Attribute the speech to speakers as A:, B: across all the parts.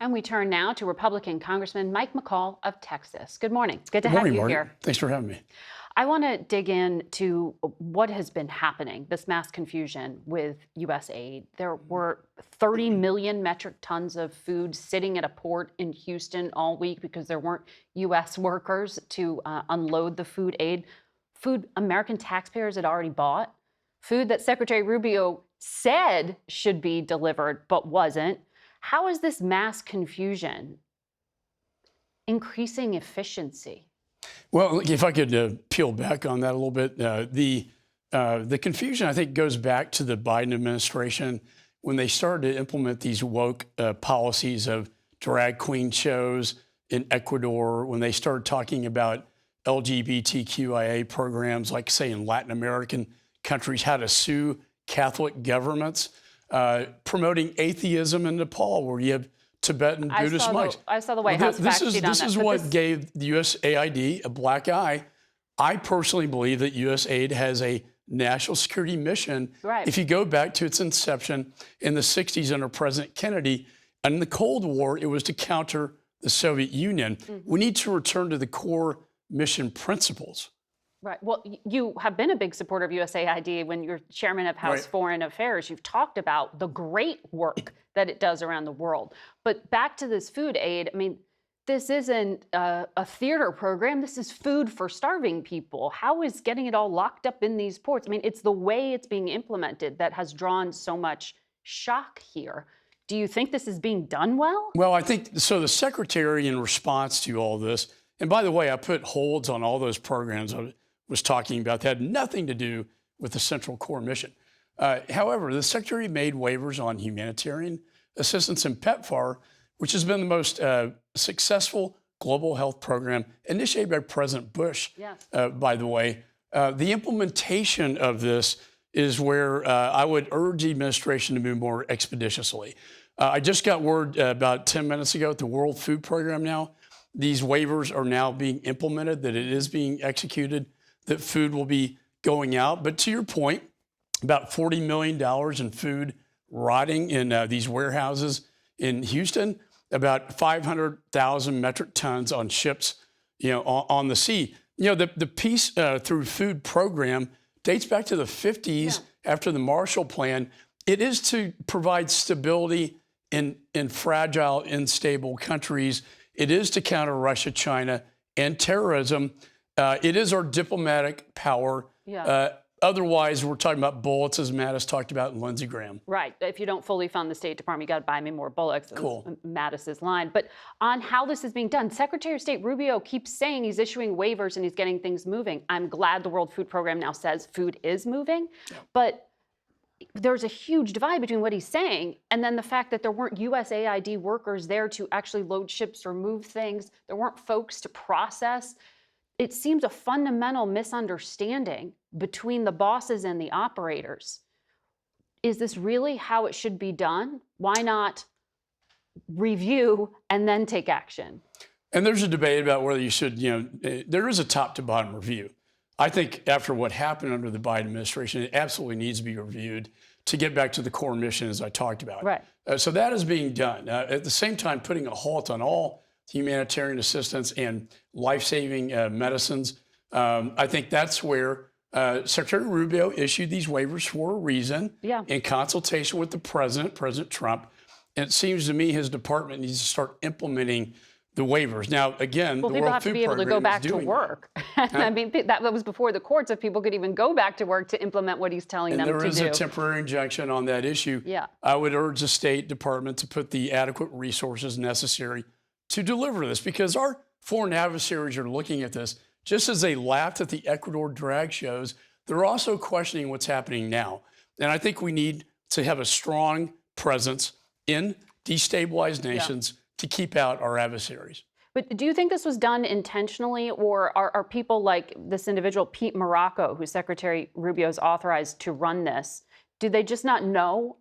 A: And we turn now to Republican Congressman Mike McCaul of Texas. Good morning. Good to
B: Good
A: have
B: morning,
A: you
B: Margaret.
A: here.
B: Thanks for having me.
A: I want to dig into what has been happening, this mass confusion with USAID. There were 30 million metric tons of food sitting at a port in Houston all week because there weren't U.S. workers to unload the food aid. Food American taxpayers had already bought. Food that Secretary Rubio said should be delivered but wasn't. How is this mass confusion increasing efficiency?
B: Well, if I could peel back on that a little bit, the confusion, I think, goes back to the Biden administration when they started to implement these woke policies of drag queen shows in Ecuador, when they started talking about LGBTQIA programs, like, say, in Latin American countries, how to sue Catholic governments, promoting atheism in Nepal, where you have Tibetan Buddhist monks.
A: I saw the White House fact sheet on that.
B: This is what gave the USAID a black eye. I personally believe that USAID has a national security mission.
A: Right.
B: If you go back to its inception in the 60s under President Kennedy, and in the Cold War, it was to counter the Soviet Union. We need to return to the core mission principles.
A: Right. Well, you have been a big supporter of USAID when you're chairman of House Foreign Affairs. You've talked about the great work that it does around the world. But back to this food aid, I mean, this isn't a theater program. This is food for starving people. How is getting it all locked up in these ports? I mean, it's the way it's being implemented that has drawn so much shock here. Do you think this is being done well?
B: Well, I think so. The secretary, in response to all this, and by the way, I put holds on all those programs I was talking about that had nothing to do with the central core mission. However, the secretary made waivers on humanitarian assistance in PEPFAR, which has been the most successful global health program initiated by President Bush, by the way. The implementation of this is where I would urge the administration to move more expeditiously. I just got word about 10 minutes ago at the World Food Program now. These waivers are now being implemented, that it is being executed, that food will be going out. But to your point, about $40 million in food rotting in these warehouses in Houston, about 500,000 metric tons on ships, on the sea. The Peace Through Food program dates back to the 50s after the Marshall Plan. It is to provide stability in fragile, unstable countries. It is to counter Russia, China, and terrorism. It is our diplomatic power. Otherwise, we're talking about bullets, as Mattis talked about in Lindsey Graham.
A: Right. If you don't fully fund the State Department, you got to buy me more bullets.
B: Cool.
A: Mattis's line. But on how this is being done, Secretary of State Rubio keeps saying he's issuing waivers and he's getting things moving. I'm glad the World Food Program now says food is moving. But there's a huge divide between what he's saying and then the fact that there weren't USAID workers there to actually load ships or move things. There weren't folks to process. It seems a fundamental misunderstanding between the bosses and the operators. Is this really how it should be done? Why not review and then take action?
B: And there's a debate about whether you should, there is a top to bottom review. I think after what happened under the Biden administration, it absolutely needs to be reviewed to get back to the core mission, as I talked about.
A: Right.
B: So that is being done. At the same time, putting a halt on all humanitarian assistance and life-saving medicines. I think that's where Secretary Rubio issued these waivers for a reason, in consultation with the president, President Trump. And it seems to me his department needs to start implementing the waivers. Now, again, the
A: people
B: World
A: have to
B: Food
A: be able to go
B: Program
A: back
B: is
A: to
B: doing
A: work. I mean, that was before the courts, if people could even go back to work to implement what he's telling them to do.
B: And there is a temporary injunction on that issue. I would urge the State Department to put the adequate resources necessary to deliver this, because our foreign adversaries are looking at this. Just as they laughed at the Ecuador drag shows, they're also questioning what's happening now. And I think we need to have a strong presence in destabilized nations to keep out our adversaries.
A: But do you think this was done intentionally, or are people like this individual, Pete Morocco, who Secretary Rubio's authorized to run this, do they just not know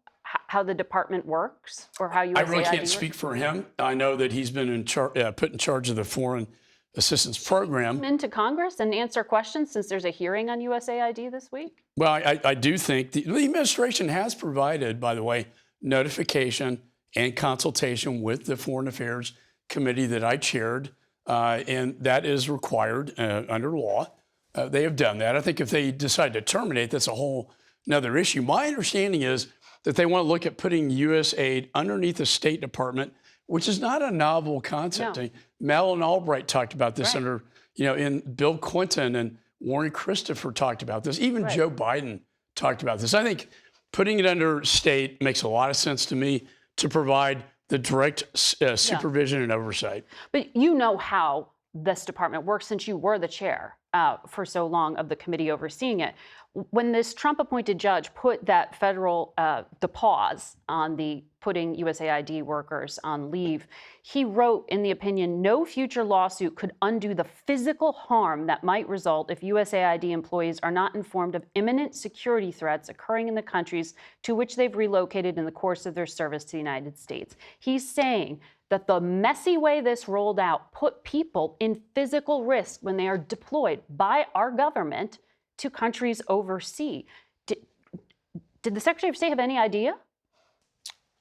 A: how the department works, or how USAID
B: I really can't
A: works?
B: speak for him. I know that he's been put in charge of the Foreign Assistance Program.
A: Come into Congress and answer questions, since there's a hearing on USAID this week?
B: Well, I do think the administration has provided, by the way, notification and consultation with the Foreign Affairs Committee that I chaired, and that is required under law. They have done that. I think if they decide to terminate, that's a whole another issue. My understanding is that they want to look at putting USAID underneath the State Department, which is not a novel concept.
A: No.
B: Madeleine Albright talked about this
A: Right.
B: under, in Bill Clinton, and Warren Christopher talked about this. Even Joe Biden talked about this. I think putting it under state makes a lot of sense to me to provide the direct supervision and oversight.
A: But you know how this department works since you were the chair for so long of the committee overseeing it. When this Trump-appointed judge put that federal the pause on the putting USAID workers on leave, he wrote in the opinion, no future lawsuit could undo the physical harm that might result if USAID employees are not informed of imminent security threats occurring in the countries to which they've relocated in the course of their service to the United States. He's saying that the messy way this rolled out put people in physical risk when they are deployed by our government to countries overseas. Did the Secretary of State have any idea?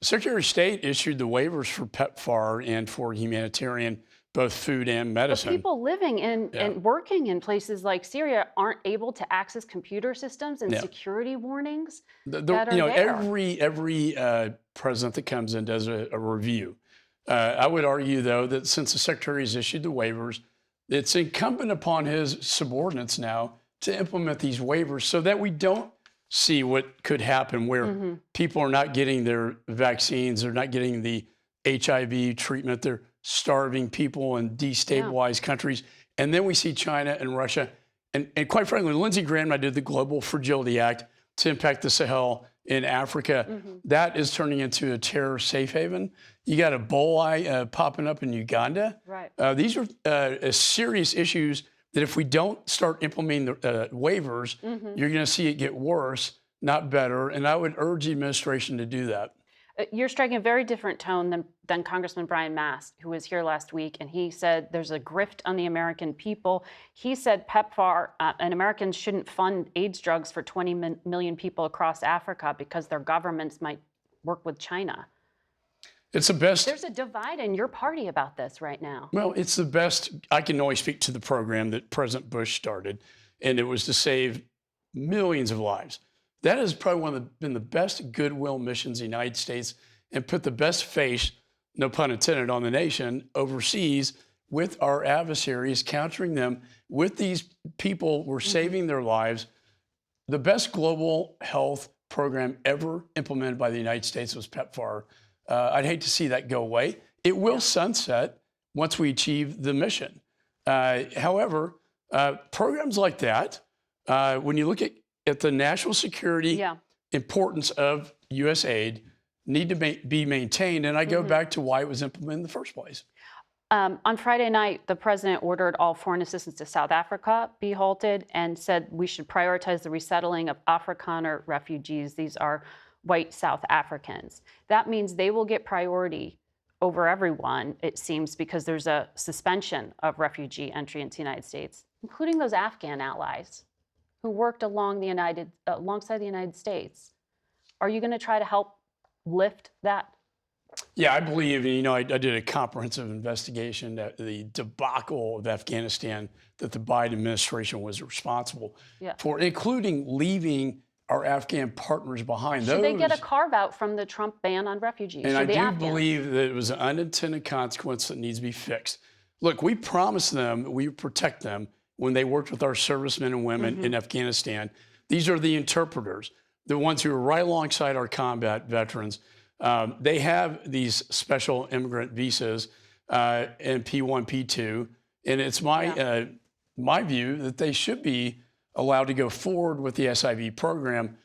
B: Secretary of State issued the waivers for PEPFAR and for humanitarian, both food and medicine.
A: But people living and working in places like Syria aren't able to access computer systems and security warnings that are there.
B: Every president that comes in does a review. I would argue, though, that since the Secretary has issued the waivers, it's incumbent upon his subordinates now to implement these waivers so that we don't see what could happen where people are not getting their vaccines, they're not getting the HIV treatment, they're starving people in destabilized countries. And then we see China and Russia. And quite frankly, Lindsey Graham and I did the Global Fragility Act to impact the Sahel in Africa. That is turning into a terror safe haven. You got Ebola popping up in Uganda.
A: Right.
B: These are serious issues that if we don't start implementing the waivers, you're going to see it get worse, not better. And I would urge the administration to do that.
A: You're striking a very different tone than Congressman Brian Mast, who was here last week, and he said there's a grift on the American people. He said PEPFAR and Americans shouldn't fund AIDS drugs for 20 million people across Africa because their governments might work with China.
B: It's the best.
A: There's a divide in your party about this right now.
B: Well, it's the best. I can only speak to the program that President Bush started, and it was to save millions of lives. That has probably been the best goodwill missions in the United States and put the best face, no pun intended, on the nation overseas with our adversaries, countering them with these people. We're saving their lives. The best global health program ever implemented by the United States was PEPFAR. I'd hate to see that go away. It will sunset once we achieve the mission. However, programs like that, when you look at the national security importance of USAID, need to be maintained. And I go back to why it was implemented in the first place.
A: On Friday night, the president ordered all foreign assistance to South Africa be halted and said we should prioritize the resettling of Afrikaner refugees. These are white South Africans. That means they will get priority over everyone, it seems, because there's a suspension of refugee entry into the United States, including those Afghan allies who worked alongside the United States. Are you going to try to help lift that?
B: Yeah, I believe, I did a comprehensive investigation at the debacle of Afghanistan that the Biden administration was responsible for, including leaving our Afghan partners behind.
A: Should they get a carve out from the Trump ban on refugees?
B: And I do believe that it was an unintended consequence that needs to be fixed. Look, we promised them that we would protect them when they worked with our servicemen and women in Afghanistan. These are the interpreters, the ones who are right alongside our combat veterans. They have these special immigrant visas and P1, P2, and it's my view that they should be allowed to go forward with the SIV program.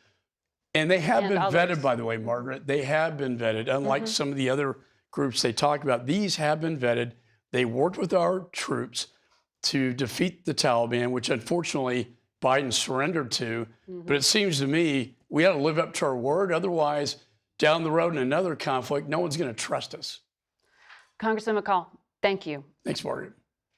B: And they have been vetted, by the way, Margaret. They have been vetted. Unlike some of the other groups they talk about, these have been vetted. They worked with our troops to defeat the Taliban, which unfortunately Biden surrendered to. But it seems to me we ought to live up to our word. Otherwise, down the road in another conflict, no one's going to trust us.
A: Congressman McCaul, thank you.
B: Thanks, Margaret.